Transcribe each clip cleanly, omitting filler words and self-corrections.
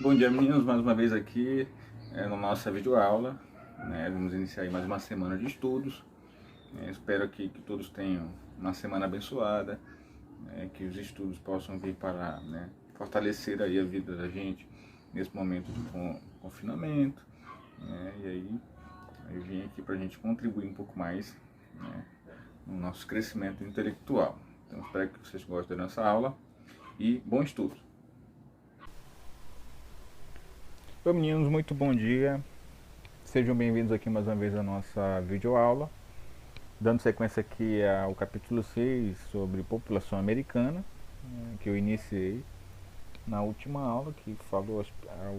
Bom dia, meninos, mais uma vez aqui na nossa videoaula, né? Vamos iniciar aí mais uma semana de estudos. Espero que todos tenham uma semana abençoada, que os estudos possam vir para, fortalecer aí a vida da gente nesse momento de confinamento, e aí eu vim aqui para a gente contribuir um pouco mais, no nosso crescimento intelectual. Então espero que vocês gostem da nossa aula e bom estudo! Oi meninos, muito bom dia, sejam bem-vindos aqui mais uma vez à nossa videoaula, dando sequência aqui ao capítulo 6 sobre população americana, que eu iniciei na última aula, que falou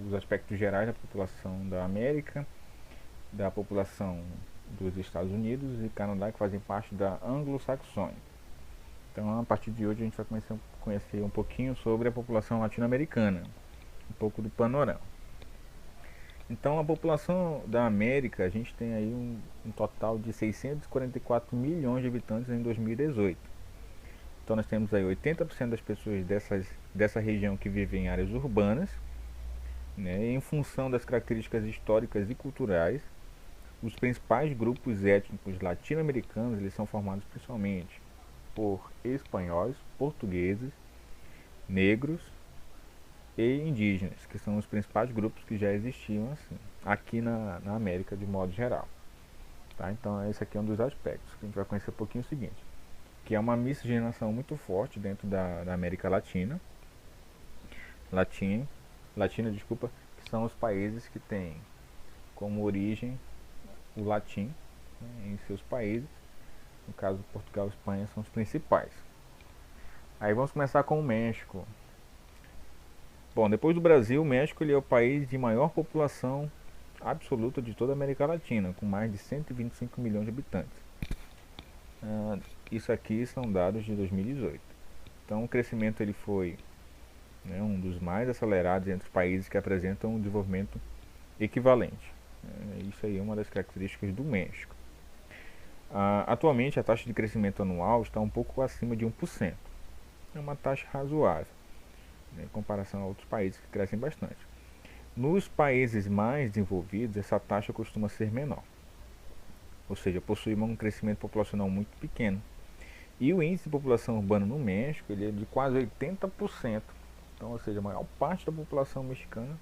os aspectos gerais da população da América, da população dos Estados Unidos e Canadá, que fazem parte da anglo-saxônica. Então a partir de hoje a gente vai conhecer um pouquinho sobre a população latino-americana, um pouco do panorama. Então a população da América, a gente tem aí um total de 644 milhões de habitantes em 2018. Então nós temos aí 80% das pessoas dessa região que vivem em áreas urbanas, em função das características históricas e culturais. Os principais grupos étnicos latino-americanos, eles são formados principalmente por espanhóis, portugueses, negros e indígenas, que são os principais grupos que já existiam assim, aqui na América de modo geral. Tá? Então esse aqui é um dos aspectos que a gente vai conhecer um pouquinho o seguinte, que é uma miscigenação muito forte dentro da América Latina, que são os países que têm como origem o latim, em seus países. No caso, Portugal e Espanha são os principais. Aí vamos começar com o México. Bom, depois do Brasil, o México ele é o país de maior população absoluta de toda a América Latina, com mais de 125 milhões de habitantes. Isso aqui são dados de 2018. Então o crescimento ele foi um dos mais acelerados entre os países que apresentam um desenvolvimento equivalente. Isso aí é uma das características do México. Atualmente a taxa de crescimento anual está um pouco acima de 1%. É uma taxa razoável, em comparação a outros países que crescem bastante. Nos países mais desenvolvidos, essa taxa costuma ser menor, ou seja, possui um crescimento populacional muito pequeno. E o índice de população urbana no México ele é de quase 80%. Então, ou seja, a maior parte da população mexicana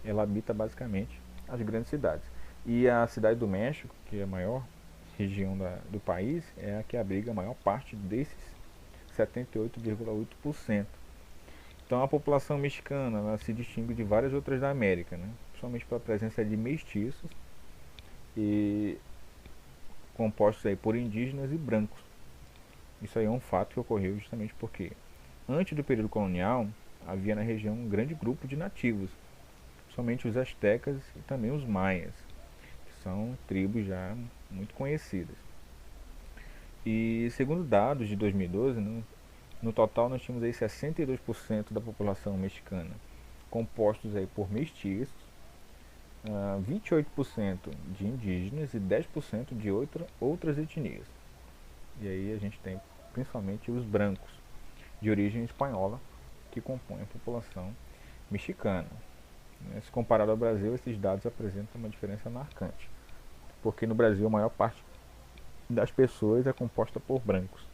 ela habita basicamente as grandes cidades. E a cidade do México, que é a maior região do país, é a que abriga a maior parte desses 78,8%. Então a população mexicana ela se distingue de várias outras da América, principalmente pela presença de mestiços e compostos aí por indígenas e brancos. Isso aí é um fato que ocorreu justamente porque antes do período colonial havia na região um grande grupo de nativos, somente os astecas e também os maias, que são tribos já muito conhecidas. E segundo dados de 2012, no total nós tínhamos aí 62% da população mexicana compostos aí por mestiços, 28% de indígenas e 10% de outras etnias. E aí a gente tem principalmente os brancos de origem espanhola que compõem a população mexicana. Se comparado ao Brasil, esses dados apresentam uma diferença marcante, porque no Brasil a maior parte das pessoas é composta por brancos,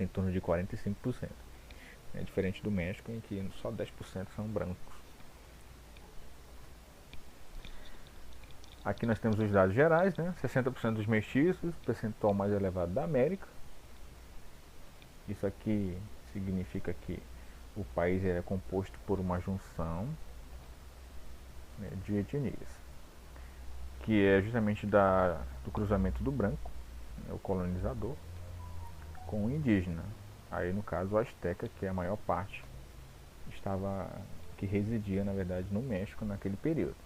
em torno de 45%. É diferente do México, em que só 10% são brancos. Aqui nós temos os dados gerais, 60% dos mestiços, percentual mais elevado da América. Isso aqui significa que o país é composto por uma junção de etnias, que é justamente do cruzamento do branco, o colonizador, com o indígena. Aí no caso o asteca, que é a maior parte, que residia na verdade no México naquele período.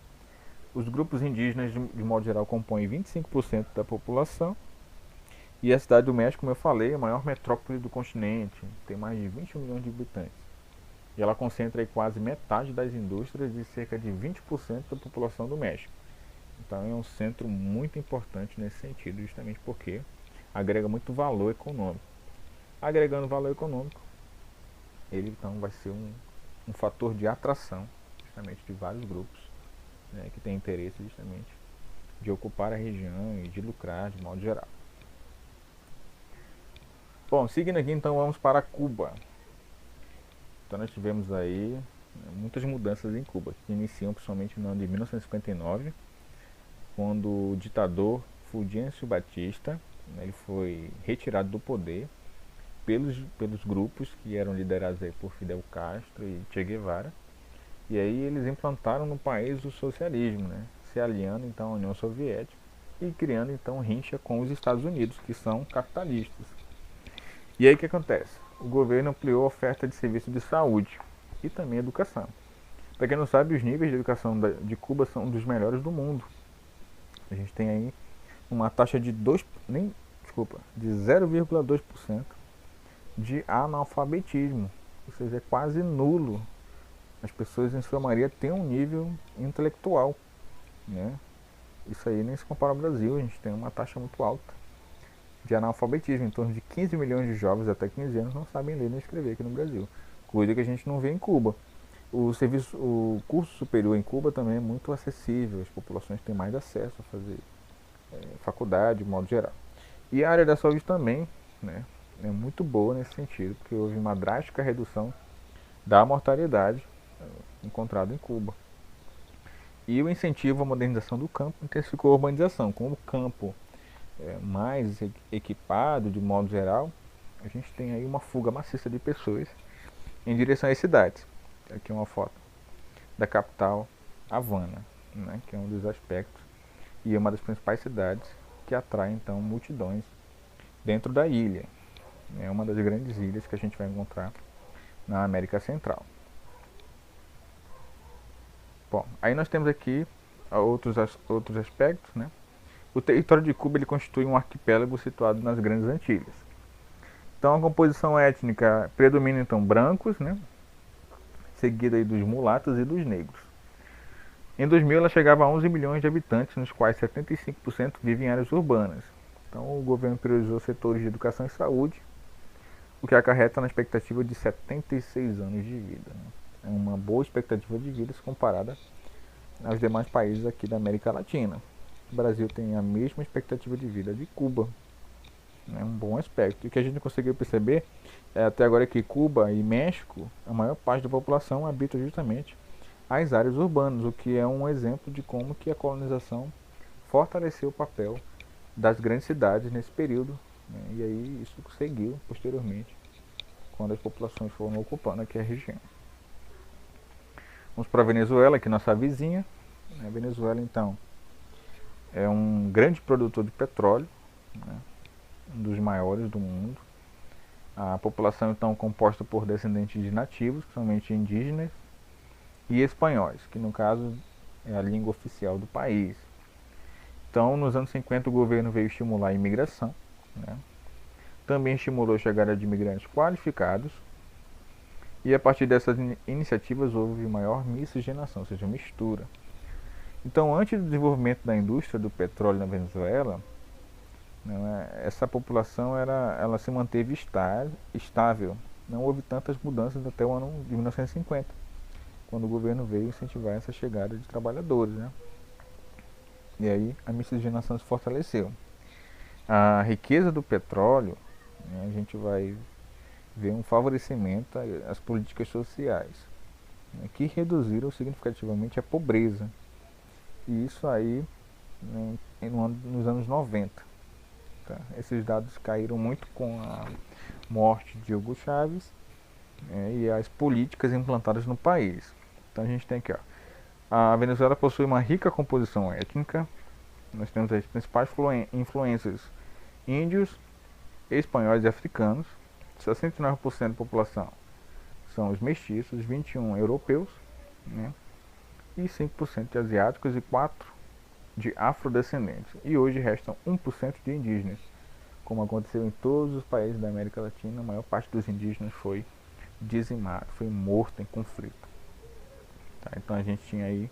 Os grupos indígenas de modo geral compõem 25% da população. E a cidade do México, como eu falei, é a maior metrópole do continente, tem mais de 21 milhões de habitantes. E ela concentra aí quase metade das indústrias e cerca de 20% da população do México. Então é um centro muito importante nesse sentido, justamente porque agrega muito valor econômico. Agregando valor econômico, ele então vai ser um fator de atração justamente de vários grupos, né, que têm interesse justamente de ocupar a região e de lucrar de modo geral. Bom, seguindo aqui então vamos para Cuba. Então nós tivemos aí, né, muitas mudanças em Cuba, que iniciam principalmente no ano de 1959, quando o ditador Fulgêncio Batista, né, ele foi retirado do poder pelos grupos que eram liderados aí por Fidel Castro e Che Guevara. E aí eles implantaram no país o socialismo, né, se aliando então à União Soviética e criando então rincha com os Estados Unidos, que são capitalistas. E aí o que acontece? O governo ampliou a oferta de serviços de saúde e também educação. Para quem não sabe, os níveis de educação de Cuba são dos melhores do mundo. A gente tem aí uma taxa de 0,2% de analfabetismo, ou seja, é quase nulo. As pessoas em sua maioria têm um nível intelectual, né? Isso aí nem se compara ao Brasil, a gente tem uma taxa muito alta de analfabetismo, em torno de 15 milhões de jovens até 15 anos não sabem ler nem escrever aqui no Brasil, coisa que a gente não vê em Cuba. O curso superior em Cuba também é muito acessível, as populações têm mais acesso a fazer faculdade, de modo geral. E a área da saúde também, né, é muito boa nesse sentido, porque houve uma drástica redução da mortalidade encontrada em Cuba. E o incentivo à modernização do campo intensificou a urbanização. Com o campo mais equipado, de modo geral, a gente tem aí uma fuga maciça de pessoas em direção às cidades. Aqui é uma foto da capital Havana, né, que é um dos aspectos e é uma das principais cidades que atrai então multidões dentro da ilha. É uma das grandes ilhas que a gente vai encontrar na América Central. Bom, aí nós temos aqui outros aspectos, né? O território de Cuba ele constitui um arquipélago situado nas Grandes Antilhas. Então a composição étnica predomina então brancos, né? Seguida aí dos mulatos e dos negros. Em 2000 ela chegava a 11 milhões de habitantes, nos quais 75% vivem em áreas urbanas. Então o governo priorizou setores de educação e saúde, o que acarreta na expectativa de 76 anos de vida, né? É uma boa expectativa de vida se comparada aos demais países aqui da América Latina. O Brasil tem a mesma expectativa de vida de Cuba, né? Um bom aspecto. E o que a gente conseguiu perceber até agora é que Cuba e México, a maior parte da população habita justamente as áreas urbanas, o que é um exemplo de como que a colonização fortaleceu o papel das grandes cidades nesse período, né? E aí isso seguiu posteriormente, quando as populações foram ocupando aqui a região. Vamos para a Venezuela, que é nossa vizinha. A Venezuela, então, é um grande produtor de petróleo, né? Um dos maiores do mundo. A população, então, é composta por descendentes de nativos, principalmente indígenas, e espanhóis, que no caso é a língua oficial do país. Então, nos anos 50, o governo veio estimular a imigração, né? Também estimulou a chegada de imigrantes qualificados, e a partir dessas iniciativas houve maior miscigenação, ou seja, mistura. Então, antes do desenvolvimento da indústria do petróleo na Venezuela, né, essa população ela se manteve estável. Não houve tantas mudanças até o ano de 1950, quando o governo veio incentivar essa chegada de trabalhadores, né? E aí a miscigenação se fortaleceu. A riqueza do petróleo, né, a gente vai ver um favorecimento às políticas sociais, né, que reduziram significativamente a pobreza. E isso aí, né, nos anos 90. Tá? Esses dados caíram muito com a morte de Hugo Chávez, né, e as políticas implantadas no país. Então a gente tem aqui, ó, a Venezuela possui uma rica composição étnica. Nós temos as principais influências índios, espanhóis e africanos. 69% da população são os mestiços, 21% europeus, né, e 5% de asiáticos e 4% de afrodescendentes. E hoje restam 1% de indígenas. Como aconteceu em todos os países da América Latina, a maior parte dos indígenas foi dizimado, foi morto em conflito. Tá? Então a gente tinha aí,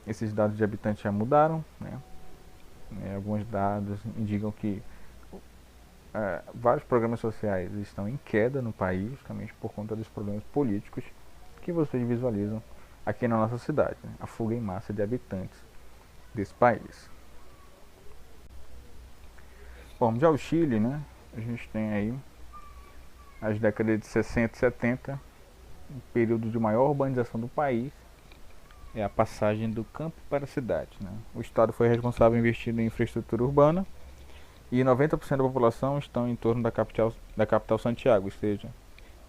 esses dados de habitantes já mudaram, né? Alguns dados indicam que vários programas sociais estão em queda no país, justamente por conta dos problemas políticos que vocês visualizam aqui na nossa cidade, né? A fuga em massa de habitantes desse país. Bom, já o Chile, né? A gente tem aí as décadas de 60 e 70, um período de maior urbanização do país, é a passagem do campo para a cidade, né? O Estado foi responsável por investir em infraestrutura urbana e 90% da população estão em torno da capital Santiago, ou seja,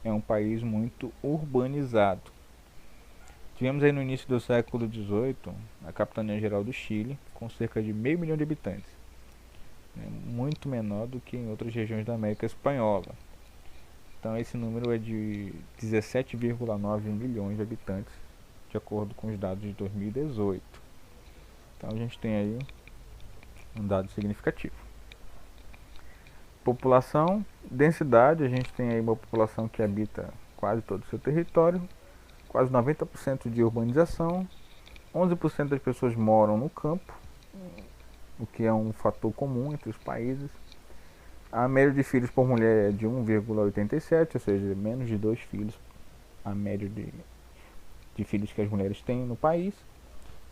é um país muito urbanizado. Tivemos aí no início do século XVIII a Capitania Geral do Chile, com cerca de meio milhão de habitantes, né? Muito menor do que em outras regiões da América Espanhola. Então esse número é de 17,9 milhões de habitantes, de acordo com os dados de 2018. Então a gente tem aí um dado significativo. População, densidade, a gente tem aí uma população que habita quase todo o seu território, quase 90% de urbanização, 11% das pessoas moram no campo, o que é um fator comum entre os países. A média de filhos por mulher é de 1,87, ou seja, menos de 2 filhos, a média de filhos que as mulheres têm no país.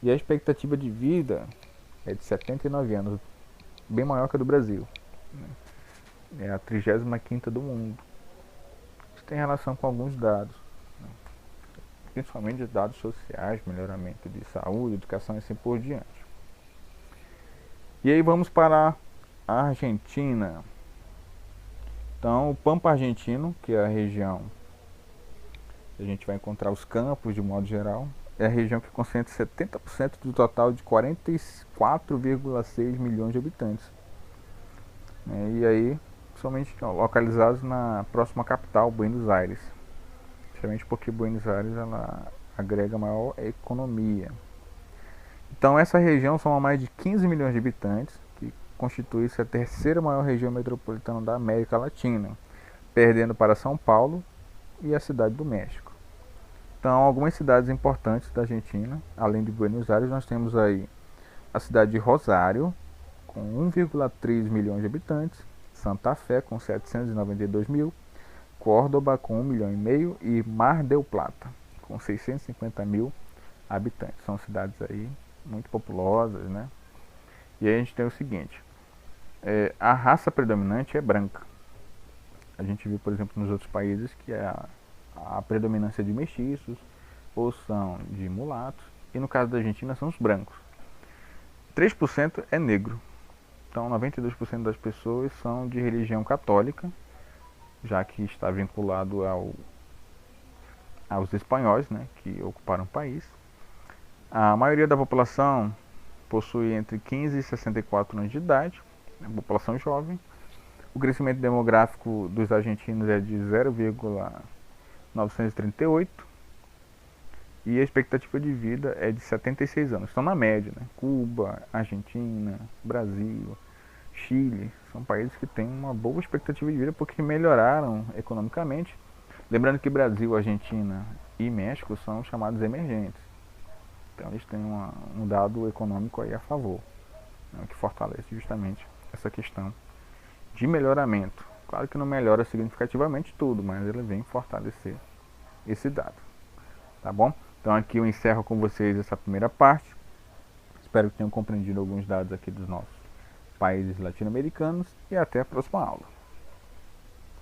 E a expectativa de vida é de 79 anos, bem maior que a do Brasil. É a 35ª do mundo. Isso tem relação com alguns dados, né? Principalmente dados sociais, melhoramento de saúde, educação e assim por diante. E aí vamos para a Argentina. Então, o Pampa Argentino, que é a região que a gente vai encontrar os campos de modo geral, é a região que concentra 70% do total de 44,6 milhões de habitantes. E aí, somente localizados na próxima capital, Buenos Aires. Principalmente porque Buenos Aires ela agrega maior economia. Então, essa região soma mais de 15 milhões de habitantes, que constitui-se a terceira maior região metropolitana da América Latina, perdendo para São Paulo e a Cidade do México. Então, algumas cidades importantes da Argentina, além de Buenos Aires, nós temos aí a cidade de Rosário, com 1,3 milhões de habitantes, Santa Fé, com 792 mil, Córdoba, com 1,5 milhão, e Mar del Plata, com 650 mil habitantes. São cidades aí muito populosas, né? E aí a gente tem o seguinte, a raça predominante é branca. A gente viu, por exemplo, nos outros países que a predominância de mestiços ou são de mulatos, e no caso da Argentina são os brancos. 3% é negro. Então 92% das pessoas são de religião católica, já que está vinculado aos espanhóis, né, que ocuparam o país. A maioria da população possui entre 15 e 64 anos de idade, a população jovem. O crescimento demográfico dos argentinos é de 0,938 e a expectativa de vida é de 76 anos. Estão na média, né? Cuba, Argentina, Brasil, Chile, são países que têm uma boa expectativa de vida porque melhoraram economicamente. Lembrando que Brasil, Argentina e México são chamados emergentes. Então eles têm um dado econômico aí a favor, né, que fortalece justamente essa questão de melhoramento. Claro que não melhora significativamente tudo, mas ele vem fortalecer esse dado. Tá bom? Então aqui eu encerro com vocês essa primeira parte. Espero que tenham compreendido alguns dados aqui dos nossos países latino-americanos e até a próxima aula.